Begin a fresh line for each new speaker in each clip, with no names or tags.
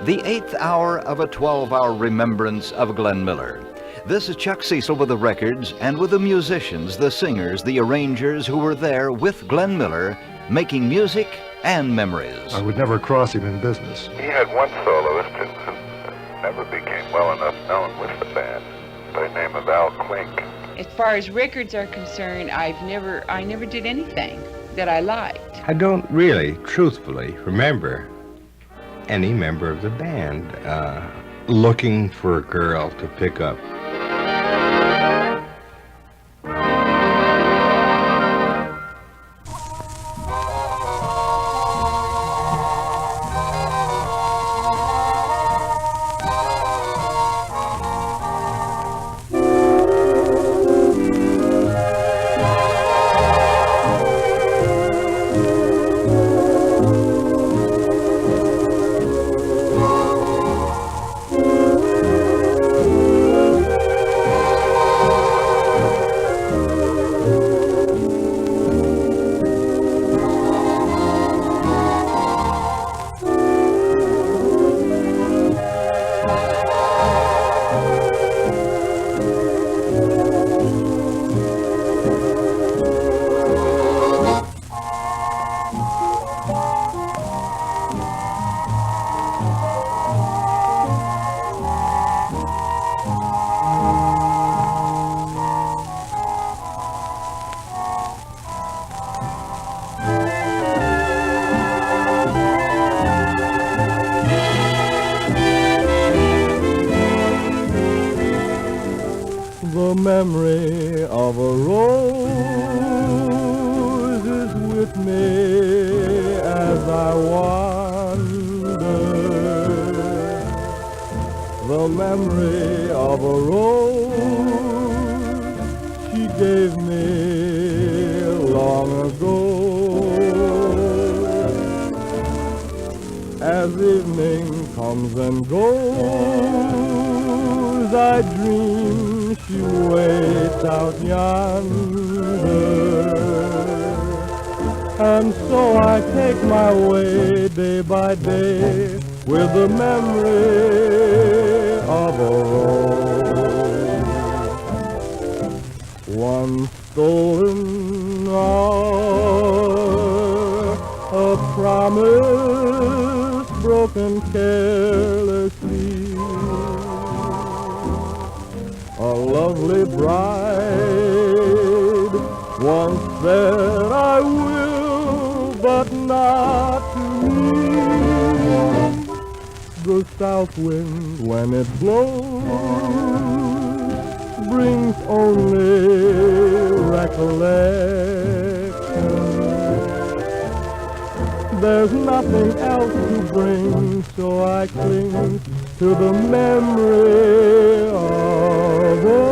The 8th hour of a 12-hour remembrance of Glenn Miller. This is Chuck Cecil with the records and with the musicians, the singers, the arrangers who were there with Glenn Miller, making music and memories.
I would never cross him in business.
He had one soloist who never became well enough known with the band by the name of Al Klink.
As far as records are concerned, I never did anything that I liked.
I don't really, truthfully, remember any member of the band looking for a girl to pick up.
The memory of a rose is with me as I wander. The memory of a rose she gave me long ago. As evening comes and goes, I dream she waits out yonder, and so I take my way day by day with the memory of a rose. One stolen hour, a promise broken carelessly, a lovely bride once said I will, but not to me. The south wind, when it blows, brings only recollection. There's nothing else to bring, so I cling to the memory of a rose.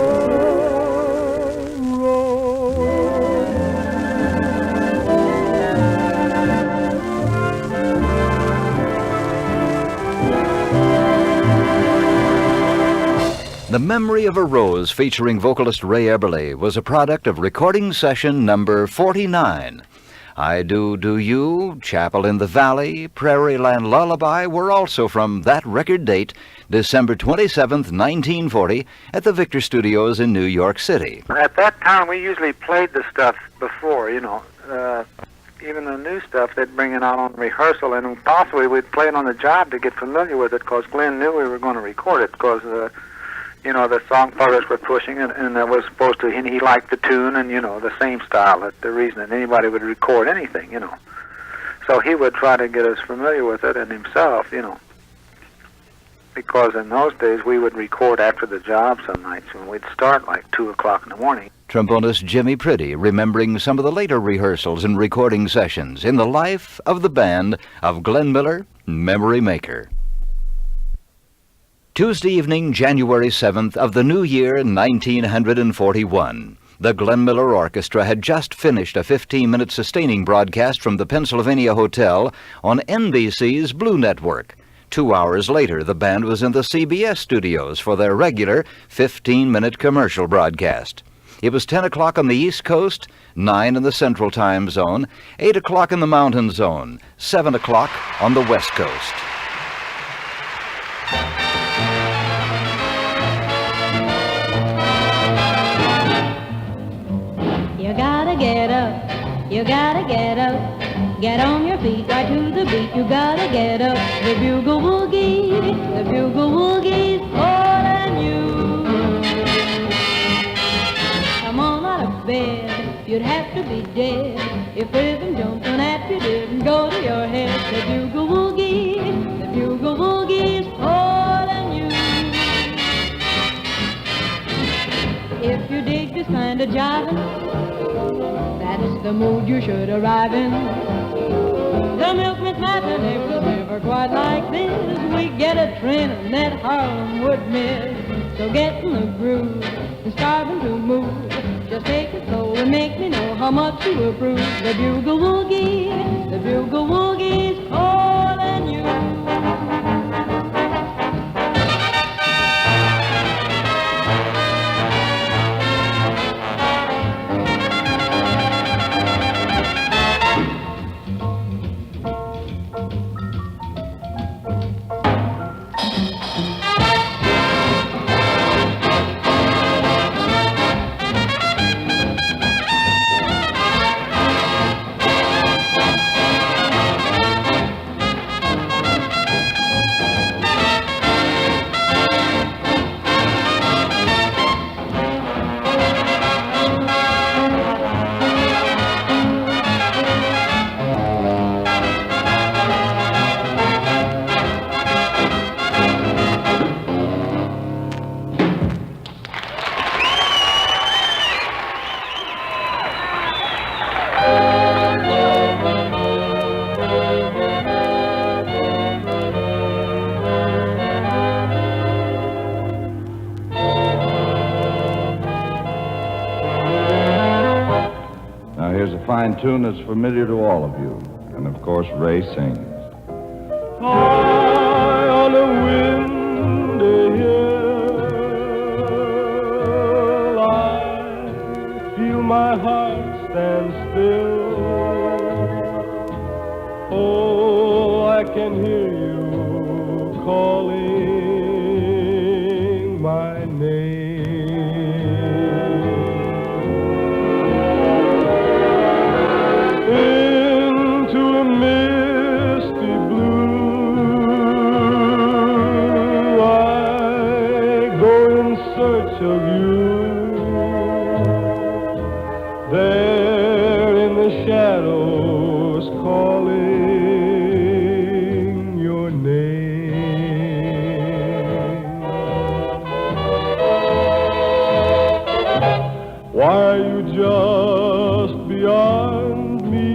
The Memory of a Rose, featuring vocalist Ray Eberle, was a product of recording session number 49. I Do You, Chapel in the Valley, Prairie Land Lullaby were also from that record date, December 27th, 1940, at the Victor Studios in New York City.
At that time, we usually played the stuff before, even the new stuff, they'd bring it out on rehearsal, and possibly we'd play it on the job to get familiar with it, because Glenn knew we were going to record it, because the song players were pushing it, and it was supposed to, and he liked the tune and, the same style, the reason that anybody would record anything, So he would try to get us familiar with it, and himself, because in those days we would record after the job some nights, and we'd start like 2 o'clock in the morning.
Trombonist Jimmy Pretty remembering some of the later rehearsals and recording sessions in the life of the band of Glenn Miller, Memory Maker. Tuesday evening, January 7th of the new year, 1941. The Glenn Miller Orchestra had just finished a 15-minute sustaining broadcast from the Pennsylvania Hotel on NBC's Blue Network. 2 hours later, the band was in the CBS studios for their regular 15-minute commercial broadcast. It was 10 o'clock on the East Coast, 9 in the Central Time Zone, 8 o'clock in the Mountain Zone, 7 o'clock on the West Coast.
You gotta get up, get on your feet, right to the beat. You gotta get up, the bugle woogie, the bugle woogie's calling you. Come on out of bed, you'd have to be dead if rhythm jumping at you didn't go to your head. The bugle woogie, the bugle woogie's calling you. If you dig this kind of jiving, that's the mood you should arrive in. The milkman's matinee was never quite like this. We get a train that Harlem would miss. So get in the groove and starving to move. Just take it slow and make me know how much you approve. The bugle woogie, the bugle woogie's calling you.
Fine tune that's familiar to all of you. And of course, Ray sings.
High on a windy hill, I feel my heart stand still. Oh, I can hear you calling my name. Of you, there in the shadows calling your name. Why are you just beyond me?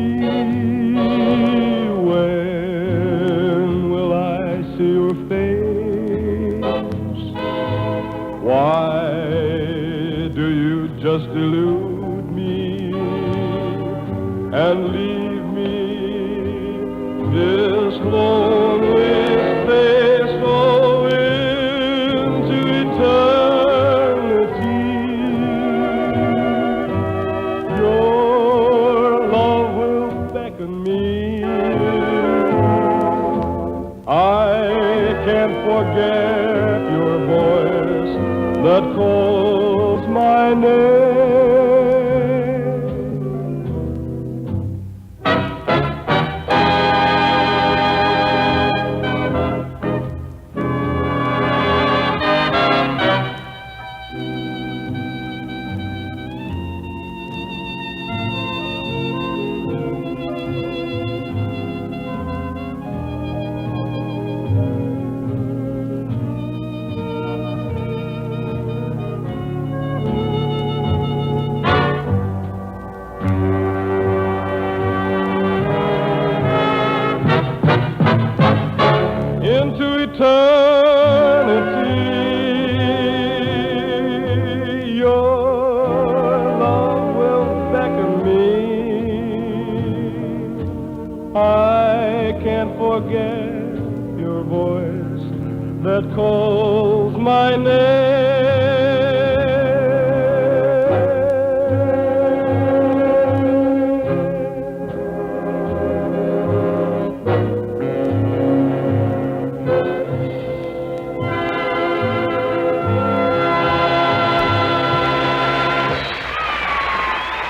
When will I see your face? Why just elude me and leave me this lonely space, oh, into eternity. Your love will beckon me. I can't forget your voice that calls my name. That calls my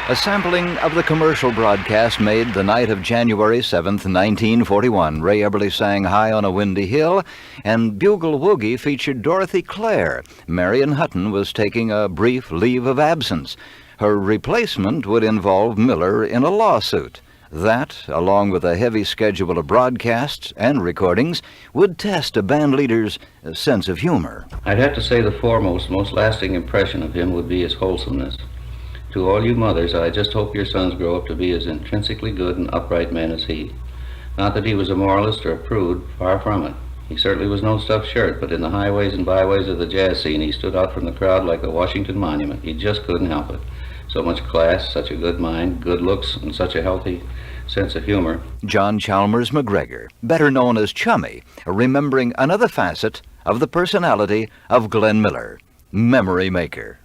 A A sampling of the commercial broadcast made the night of January 7th, 1941. Ray Eberly sang High on a Windy Hill, and Bugle Woogie featured Dorothy Clare. Marion Hutton was taking a brief leave of absence. Her replacement would involve Miller in a lawsuit. That, along with a heavy schedule of broadcasts and recordings, would test a band leader's sense of humor.
I'd have to say the foremost, most lasting impression of him would be his wholesomeness. To all you mothers, I just hope your sons grow up to be as intrinsically good and upright men as he. Not that he was a moralist or a prude, far from it. He certainly was no stuffed shirt, but in the highways and byways of the jazz scene, he stood out from the crowd like a Washington monument. He just couldn't help it. So much class, such a good mind, good looks, and such a healthy sense of humor.
John Chalmers McGregor, better known as Chummy, remembering another facet of the personality of Glenn Miller, memory maker.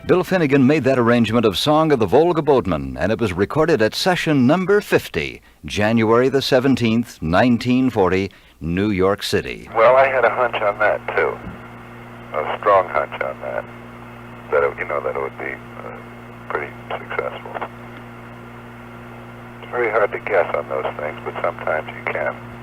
Bill Finnegan made that arrangement of Song of the Volga Boatman, and it was recorded at session number 50, January the 17th, 1940, New York City.
Well, I had a hunch on that, too. A strong hunch on that. That it would be pretty successful. It's very hard to guess on those things, but sometimes you can.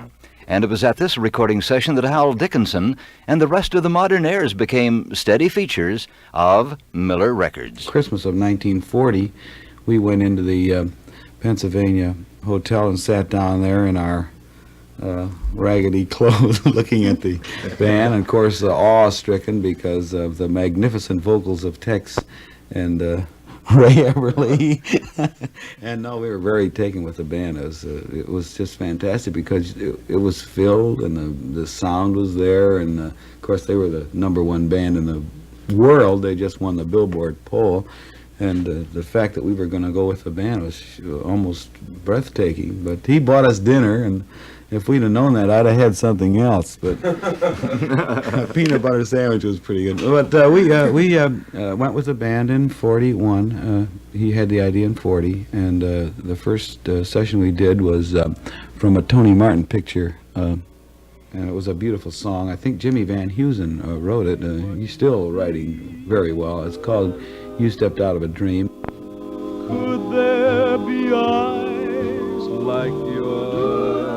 And it was at this recording session that Hal Dickinson and the rest of the modern airs became steady features of Miller Records.
Christmas of 1940, we went into the Pennsylvania hotel and sat down there in our raggedy clothes looking at the band, and of course awe-stricken because of the magnificent vocals of Tex and Ray Everly. And no, we were very taken with the band. It was just fantastic because it was filled and the sound was there, and of course they were the #1 band in the world. They just won the Billboard poll, and the fact that we were going to go with the band was almost breathtaking. But he bought us dinner, and if we'd have known that, I'd have had something else. But a peanut butter sandwich was pretty good. But we went with the band in '41. He had the idea in '40, and the first session we did was from a Tony Martin picture, and it was a beautiful song. I think Jimmy Van Heusen wrote it. He's still writing very well. It's called "You Stepped Out of a Dream."
Could there be eyes like yours?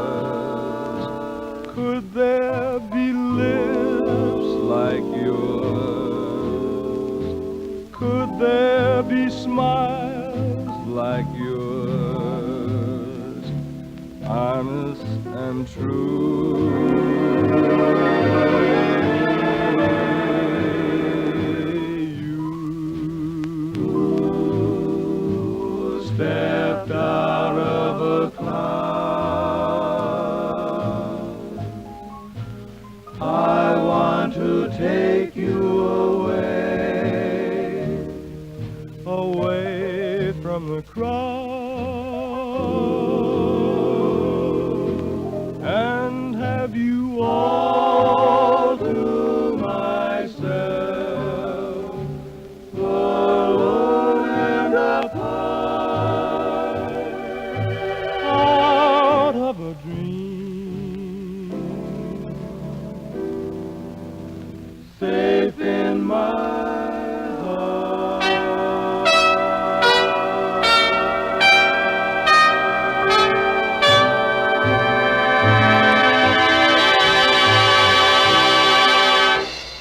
Could there be lips like yours? Could there be smiles like yours? Honest and true. You stepped out of a cloud. I want to take you away, away from the crowd, and have you all to myself, alone and apart, out of a dream, safe in my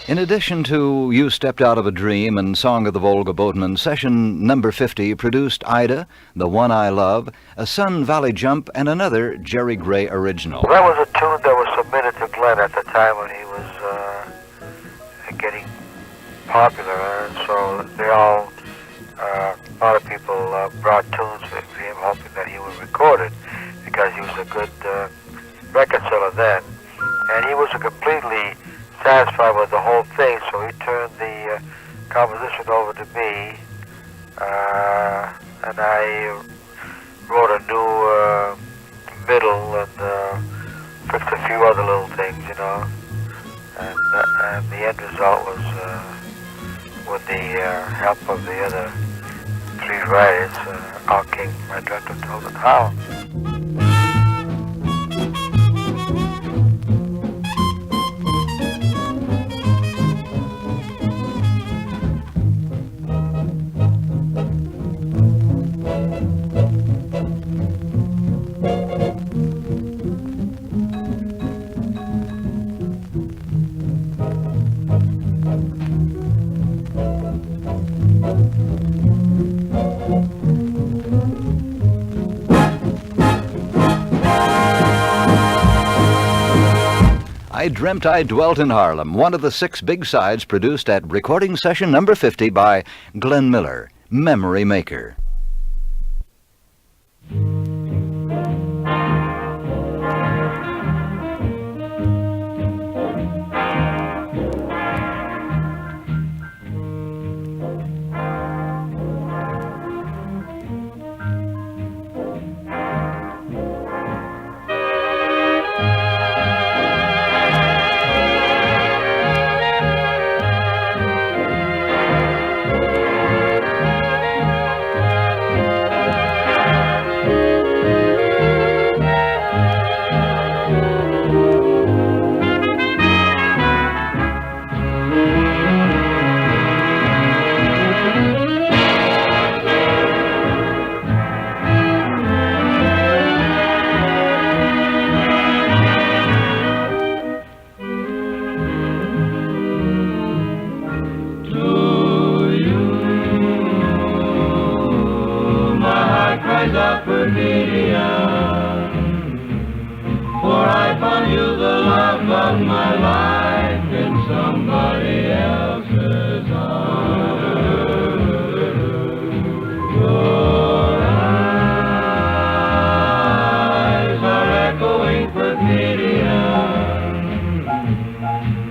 In addition to You Stepped Out of a Dream and Song of the Volga Boatman, session number 50 produced Ida, The One I Love, a Sun Valley Jump, and another Jerry Gray original.
That was a tune that was submitted to Glenn at the time when he was getting popular, and so they all, a lot of people brought tunes for him, hoping that he would record it, because he was a good record seller then, and he was completely satisfied with the whole thing, so he turned the composition over to me, and I wrote a new middle and fixed a few other little things, you know, and the end result was, with the help of the other 3 writers, out came My Director Told It How.
I Dreamt I Dwelt in Harlem, one of the 6 big sides produced at recording session number 50 by Glenn Miller, Memory Maker.
somebody else's arms. Your eyes are echoing quotidian,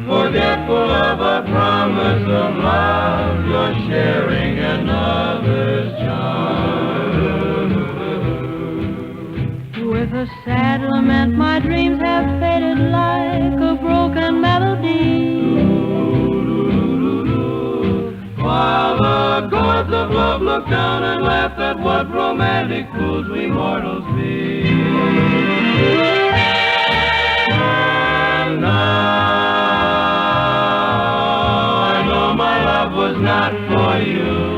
forgetful of a promise of love. You're sharing another's charm.
With a sad lament, my dreams have faded like a broken melody.
While the gods of love look down and laugh at what romantic fools we mortals be. And now I know my love was not for you,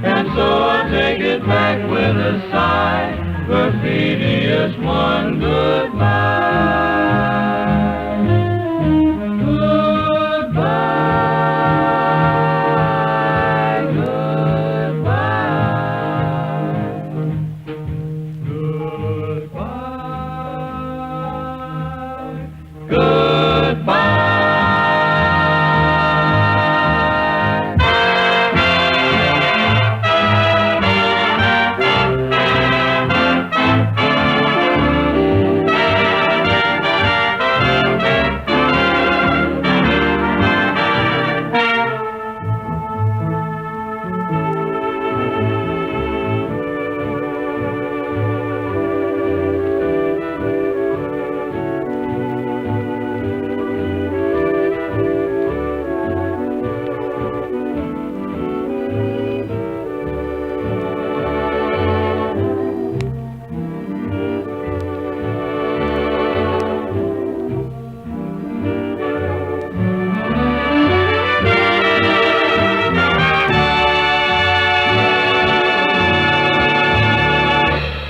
and so I'll take it back with a sigh. Perfidious one, goodbye. Goodbye, goodbye, goodbye, goodbye.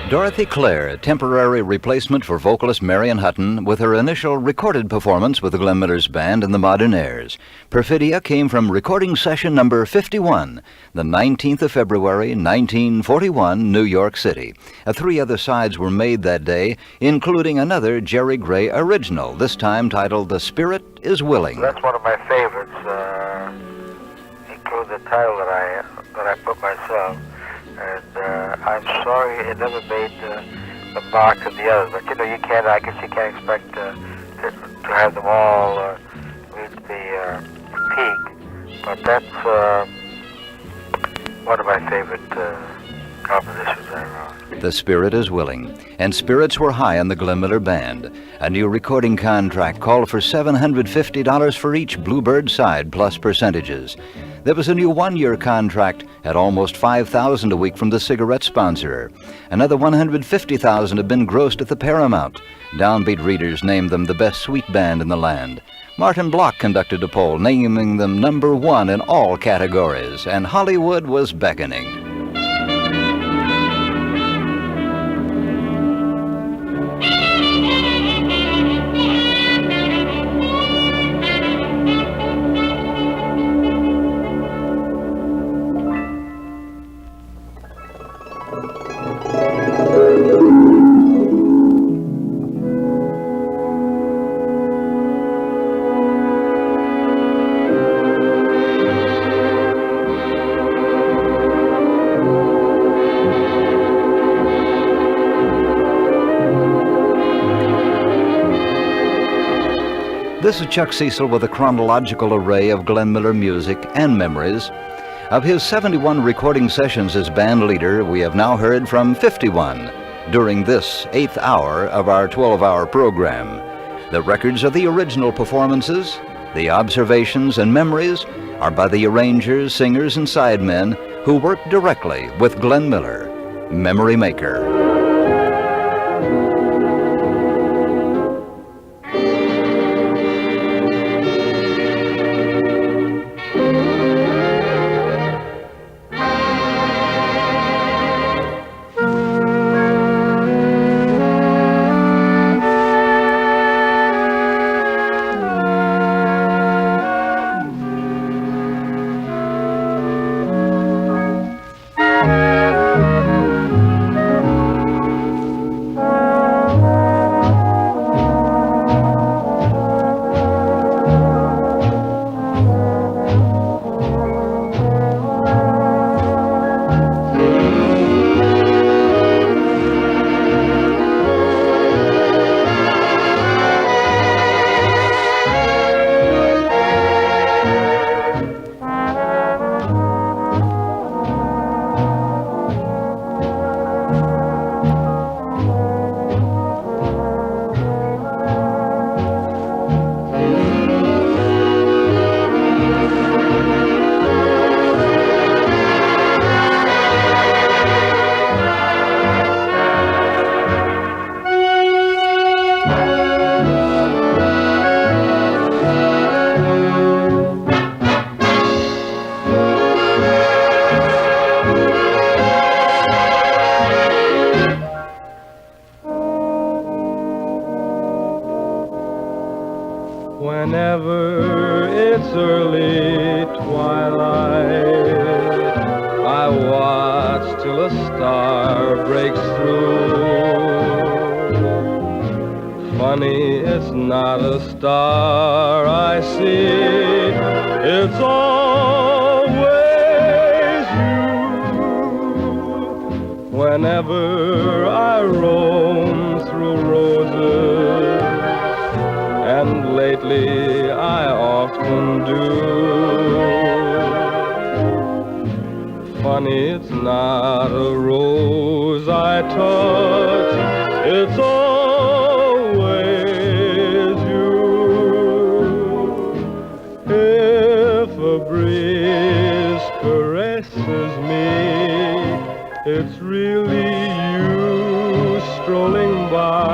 Dorothy Clare, a temporary replacement for vocalist Marion Hutton, with her initial recorded performance with the Glenn Miller's band and the Modern Airs. Perfidia came from recording session number 51, the 19th of February, 1941, New York City. 3 other sides were made that day, including another Jerry Gray original, this time titled The Spirit is Willing.
That's one of my favorites. Include the title that I put myself. And I'm sorry it never made the mark of the others. But you can't. I guess you can't expect to have them all reach the peak. But that's one of my favorite compositions I wrote.
The Spirit is Willing, and spirits were high on the Glenn Miller Band. A new recording contract called for $750 for each Bluebird side plus percentages. There was a new 1-year contract at almost $5,000 a week from the cigarette sponsor. Another $150,000 had been grossed at the Paramount. Downbeat readers named them the best sweet band in the land. Martin Block conducted a poll, naming them number 1 in all categories, and Hollywood was beckoning. This is Chuck Cecil with a chronological array of Glenn Miller music and memories. Of his 71 recording sessions as band leader, we have now heard from 51 during this 8th hour of our 12-hour program. The records of the original performances, the observations and memories are by the arrangers, singers, and sidemen who worked directly with Glenn Miller, Memory Maker.
Whenever it's early twilight, I watch till a star breaks through. Funny, it's not a star I see, it's always you. Whenever I roam through roses, and lately I often do. Funny, it's not a rose I touch, it's always you. If a breeze caresses me, it's really you strolling by.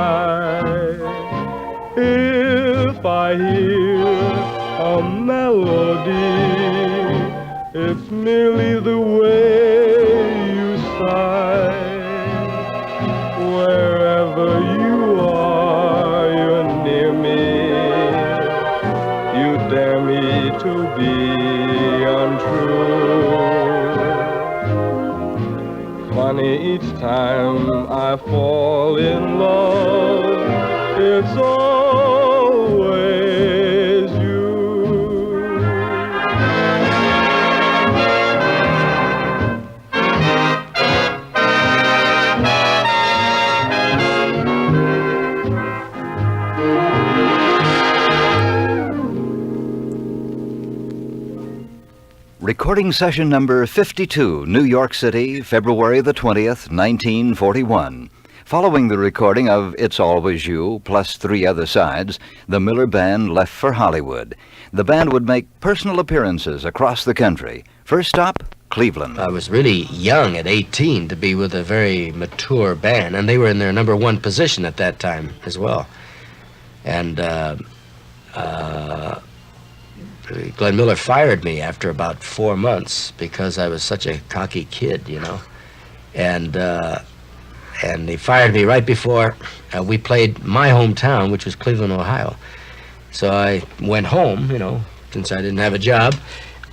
If I hear a melody, it's merely the way you sigh. Wherever you are, you're near me. You dare me to be untrue. Funny, each time I fall in love, it's always you.
Recording session number 52, New York City, February the 20th, 1941. Following the recording of It's Always You, plus 3 other sides, the Miller Band left for Hollywood. The band would make personal appearances across the country. First stop, Cleveland.
I was really young at 18 to be with a very mature band, and they were in their #1 position at that time as well. And Glenn Miller fired me after about 4 months because I was such a cocky kid, you know. And they fired me right before we played my hometown, which was Cleveland, Ohio. So I went home, you know, since I didn't have a job,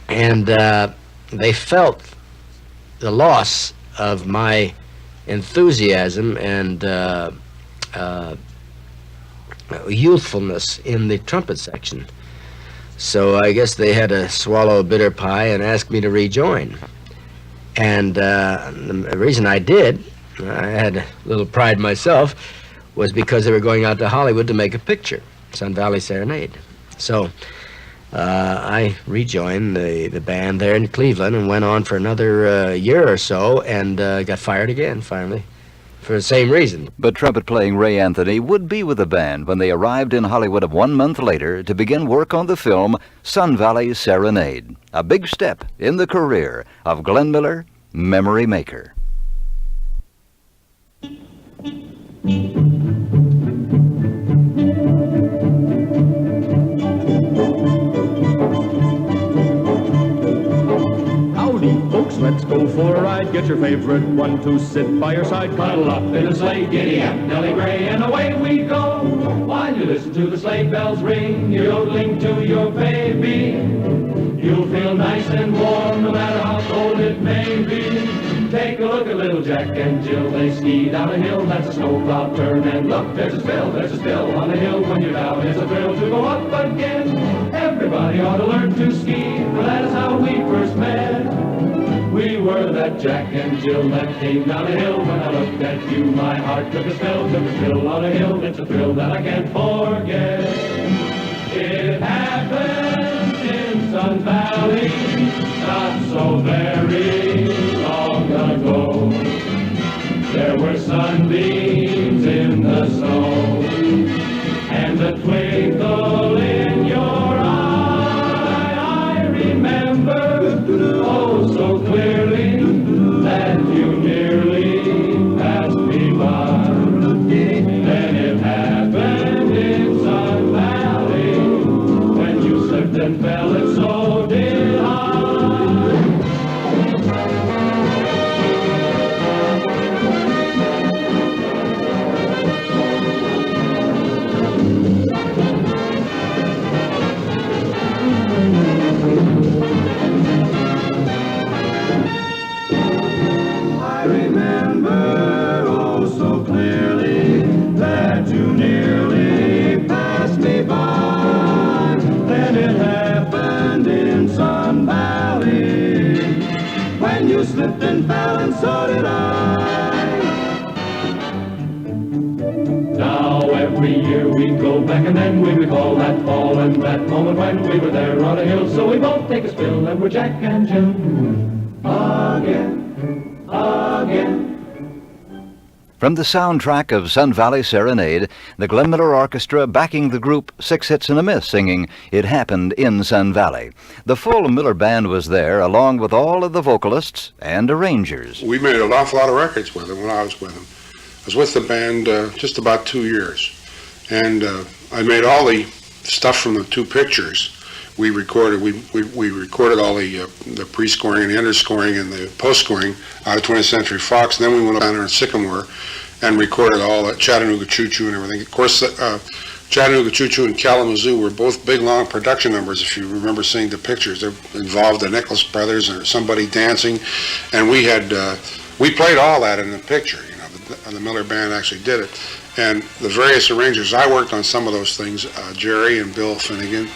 and they felt the loss of my enthusiasm and youthfulness in the trumpet section. So I guess they had to swallow a bitter pie and ask me to rejoin. And the reason I did, I had a little pride myself, was because they were going out to Hollywood to make a picture, Sun Valley Serenade. So I rejoined the band there in Cleveland and went on for another year or so, and got fired again, finally, for the same reason.
But trumpet-playing Ray Anthony would be with the band when they arrived in Hollywood 1 month later to begin work on the film Sun Valley Serenade, a big step in the career of Glenn Miller, Memory Maker.
Folks, let's go for a ride. Get your favorite one to sit by your side. Cuddle up in a sleigh, giddy up, Nellie Gray, and away we go. While you listen to the sleigh bells ring, you're yodeling to your baby. You'll feel nice and warm, no matter how cold it may be. Take a look at little Jack and Jill. They ski down a hill, that's a snowplow turn. And look, there's a spill on the hill. When you're down, it's a thrill to go up again. Everybody ought to learn to ski, for that is how we first met. We were that Jack and Jill that came down a hill. When I looked at you, my heart took a spill on a hill. It's a thrill that I can't forget. It happened in Sun Valley, not so very long ago. There were sunbeams in the snow, and a twinkle in your eye. I remember, oh so clearly, that you nearly passed me by. Then it happened in Sun Valley, when you slipped and fell, and so did I. slipped and fell, and so did I. Now every year we go back and then we recall that fall and that moment when we were there on a hill. So we both take a spill and we're Jack and Jill again, again.
From the soundtrack of Sun Valley Serenade, the Glenn Miller Orchestra backing the group Six Hits and a Miss singing It Happened in Sun Valley. The full Miller Band was there, along with all of the vocalists and arrangers.
We made an awful lot of records with them when I was with them. I was with the band just about 2 years, and I made all the stuff from the two pictures. We recorded all the pre-scoring and the underscoring and the post-scoring out of 20th Century Fox, and then we went down there in Sycamore and recorded all that Chattanooga Choo Choo and everything. Of course, Chattanooga Choo Choo and Kalamazoo were both big, long production numbers, if you remember seeing the pictures. They involved the Nicholas Brothers or somebody dancing, and we played all that in the picture. The Miller Band actually did it, and the various arrangers. I worked on some of those things. Jerry and Bill Finnegan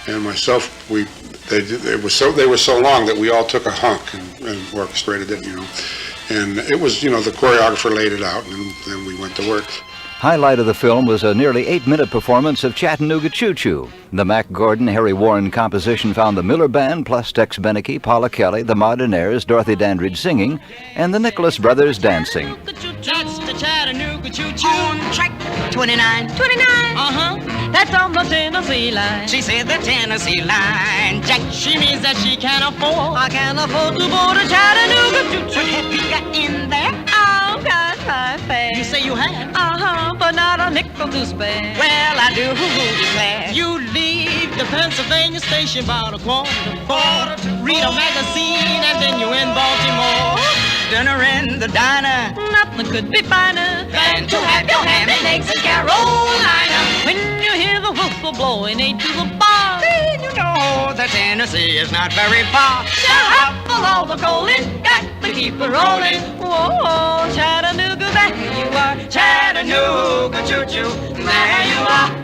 and myself. They were so long that we all took a hunk and orchestrated it, And it was, the choreographer laid it out, and then we went to work.
Highlight of the film was a nearly 8-minute performance of Chattanooga Choo Choo. The Mac Gordon, Harry Warren composition found the Miller Band plus Tex Beneke, Paula Kelly, the Modernaires, Dorothy Dandridge singing, and the Nicholas Brothers dancing.
That's the Chattanooga Choo Choo on track 29. 29? Uh-huh. That's on the Tennessee line. She said the Tennessee line. Jack, she means that she can't afford. I can't afford to board a Chattanooga Choo Choo. What have you got in there? Oh, got my fare. You say you have? Uh-huh, but not a nickel to spare. Well, I do declare. You leave the Pennsylvania station about 3:15. Read a magazine and then you're in Baltimore. Dinner in the diner. Nothing could be finer than to have your ham and eggs in Carolina. When you hear the whistle blowing 8 to the bar, then you know that Tennessee is not very far. Shuffle all the coal in, got to keep it rolling. Whoa, Chattanooga, there you are. Chattanooga Choo Choo, there you are.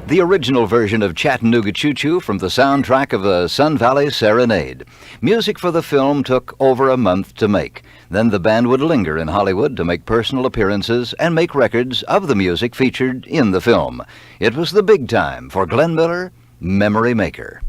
The original version of Chattanooga Choo Choo from the soundtrack of the Sun Valley Serenade. Music for the film took over a month to make. Then the band would linger in Hollywood to make personal appearances and make records of the music featured in the film. It was the big time for Glenn Miller, Memory Maker.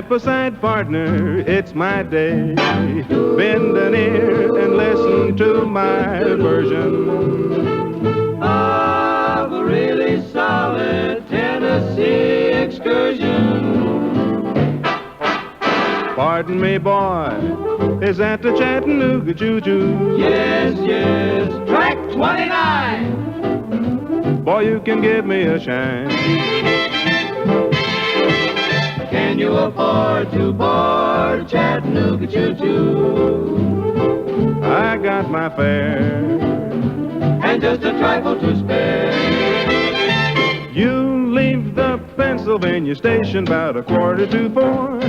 Step aside, partner, it's my day. Bend an ear and listen to my version of a really solid Tennessee excursion. Pardon me, boy, is that the Chattanooga Choo Choo?
Yes, yes, track 29.
Boy, you can give me a shine.
Can you afford to board Chattanooga Choo Choo?
I got my fare
And just a trifle to spare.
You leave the Pennsylvania station about 3:45.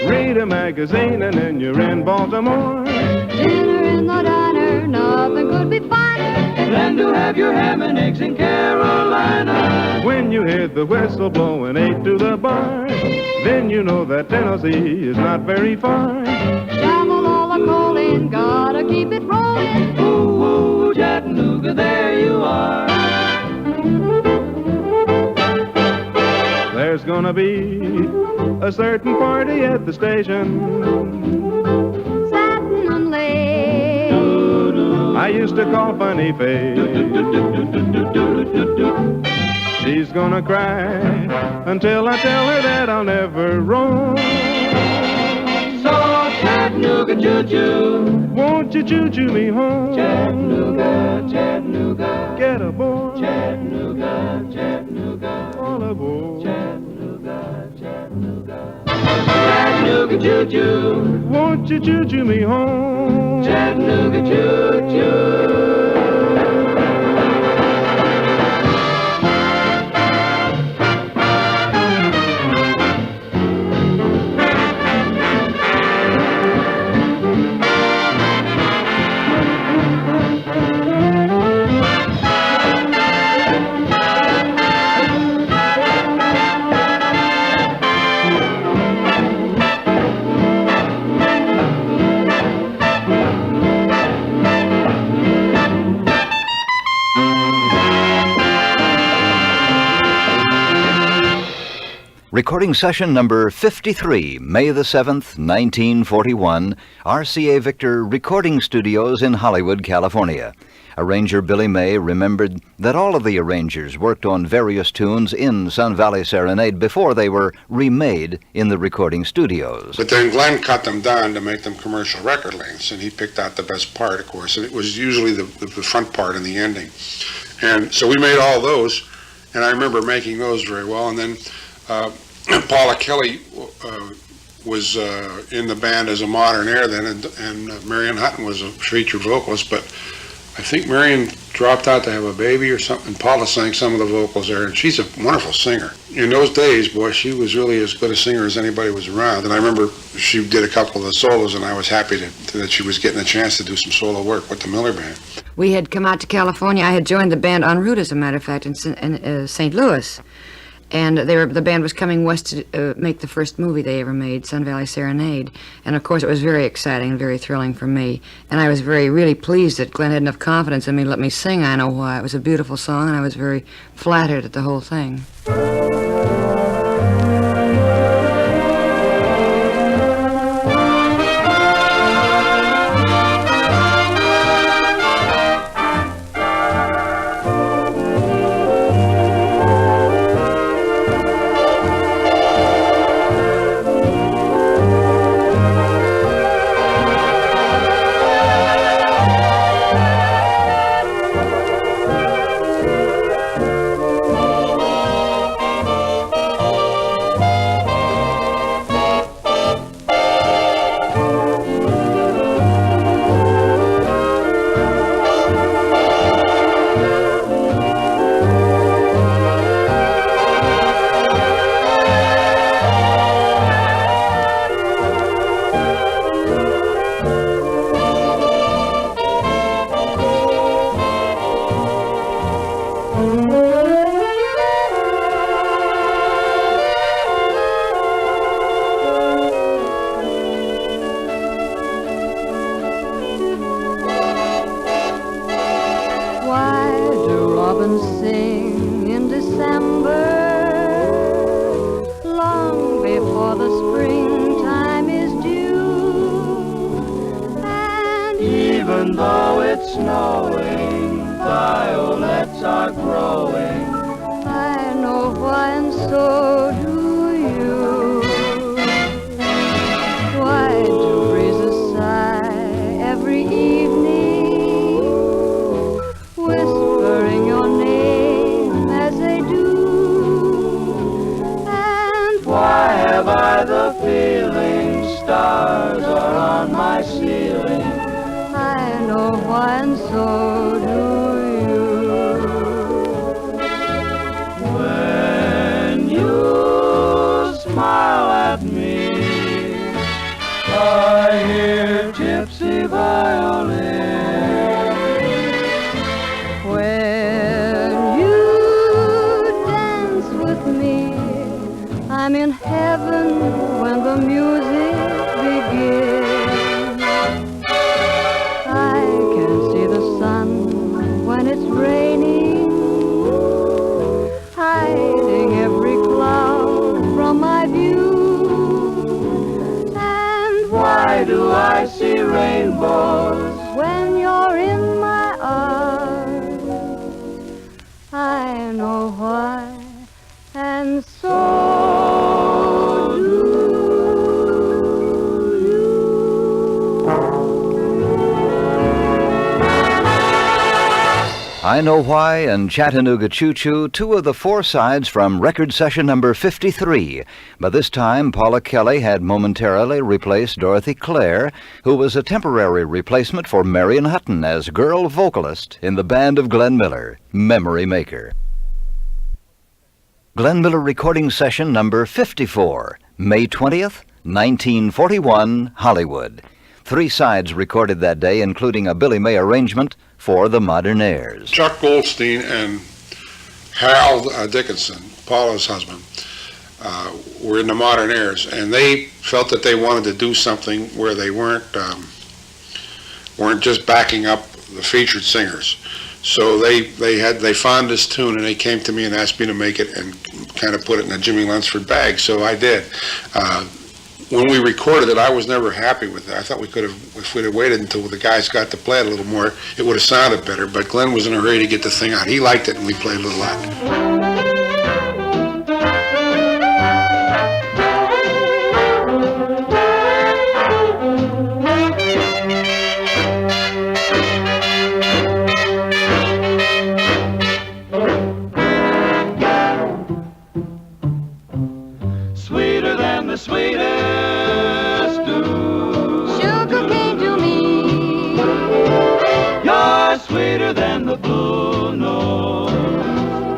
Read a magazine and then you're in Baltimore.
Dinner in the diner, nothing could be finer
than to have your ham and eggs in Carolina.
When you hear the whistle blowing 8 to the bar, then you know that Tennessee is not very far.
Shovel all the coal in, gotta keep it rolling.
Ooh, ooh, Chattanooga, there you are.
There's gonna be a certain party at the station.
Satin and lace.
I used to call Funny Face. She's gonna cry until I tell her that I'll never roam.
So Chattanooga Choo Choo,
won't you choo choo me home?
Chattanooga, Chattanooga,
get aboard.
Chattanooga, Chattanooga,
all aboard.
Chattanooga, Chattanooga, Chattanooga Choo Choo,
won't you choo choo me home?
Chattanooga Choo Choo.
Recording session number 53, May the 7th, 1941, RCA Victor Recording Studios in Hollywood, California. Arranger Billy May remembered that all of the arrangers worked on various tunes in Sun Valley Serenade before they were remade in the recording studios.
But then Glenn cut them down to make them commercial record lengths, and he picked out the best part, of course, and it was usually the front part and the ending. And so we made all those, and I remember making those very well, and then Paula Kelly was in the band as a modern air then, and Marion Hutton was a featured vocalist, but I think Marion dropped out to have a baby or something. Paula sang some of the vocals there, and she's a wonderful singer. In those days, boy, she was really as good a singer as anybody was around, and I remember she did a couple of the solos, and I was happy that she was getting a chance to do some solo work with the Miller Band.
We had come out to California. I had joined the band en route, as a matter of fact, in St. Louis. And the band was coming west to make the first movie they ever made, Sun Valley Serenade. And of course, it was very exciting and very thrilling for me. And I was really pleased that Glenn had enough confidence in me to let me sing I Know Why. It was a beautiful song, and I was very flattered at the whole thing.
throwing.
I know why, and so do you. Why do breezes sigh every evening, whispering your name as they do? And
Why have I the feeling stars are on my ceiling?
I know why, and so do you.
When you smile at me, I hear gypsy violins.
When you dance with me, I'm in heaven when the music begins. I can see the sun when it's raining, hiding every cloud from my view. And
Why do I see rainbows?
when you're in my arms? I know why, and so do
I Know Why and Chattanooga Choo Choo, two of the four sides from record session number 53. By this time, Paula Kelly had momentarily replaced Dorothy Clare, who was a temporary replacement for Marion Hutton as girl vocalist in the band of Glenn Miller, Memory Maker. Glenn Miller recording session number 54, May 20th, 1941, Hollywood. Three sides recorded that day, including a Billy May arrangement for the Modern Airs.
Chuck Goldstein and Hal Dickinson, Paula's husband, were in the Modern Airs, and they felt that they wanted to do something where they weren't just backing up the featured singers. So they found this tune, and they came to me and asked me to make it and kind of put it in a Jimmy Lunsford bag. So I did. When we recorded it, I was never happy with it. I thought we could have, if we'd have waited until the guys got to play it a little more, it would have sounded better. But Glenn was in a hurry to get the thing out. He liked it, and we played a little loud.
Sweeter than the sweetest dew.
Sugar came to me.
You're sweeter than the blue note.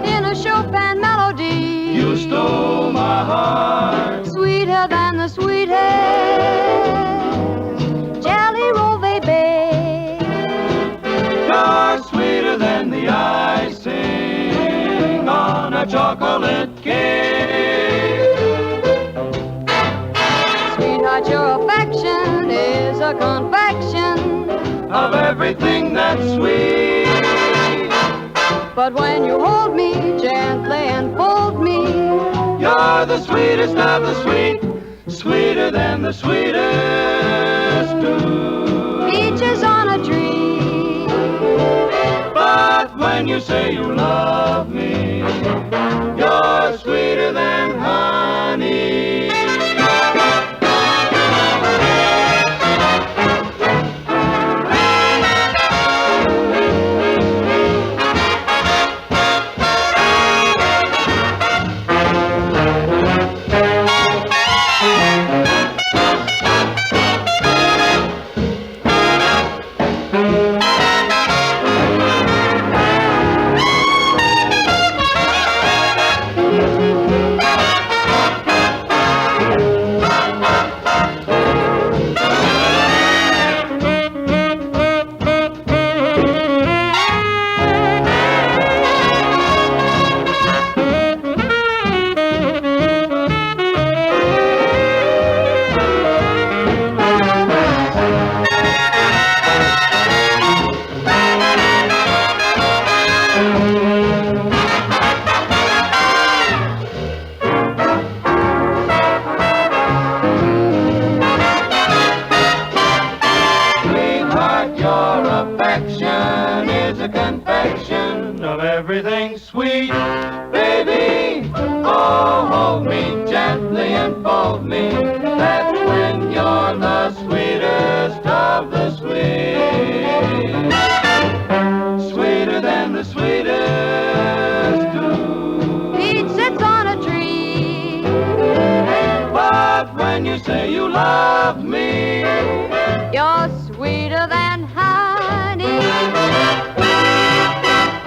In a Chopin melody.
You stole my heart.
Sweeter than the sweetest jelly roll they bake.
You're sweeter than the icing on a chocolate cake.
Sweetheart, your affection is a confection
Of everything that's sweet.
But when you hold me gently and fold me,
You're the sweetest of the sweet, sweeter than the sweetest dew.
peaches on a tree.
But when you say you love me, you're sweeter than honey.
sweet. Baby, oh, hold me gently and fold me. That's when you're the sweetest of the sweet. Sweeter than the sweetest do.
He sits on a tree.
But when you say you love me,
You're sweeter than honey.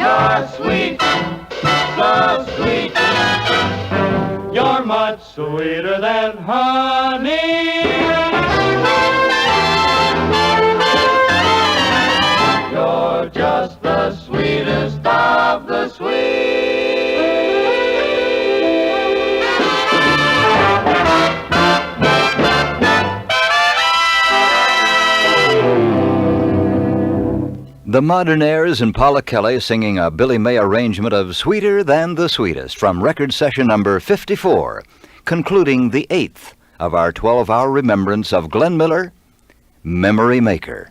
you're sweet, so sweet. You're much sweeter than honey. You're just the sweetest of the sweet.
The Modernaires and Paula Kelly singing a Billy May arrangement of Sweeter Than the Sweetest from record session number 54, concluding the 8th of our 12-hour remembrance of Glenn Miller, Memory Maker.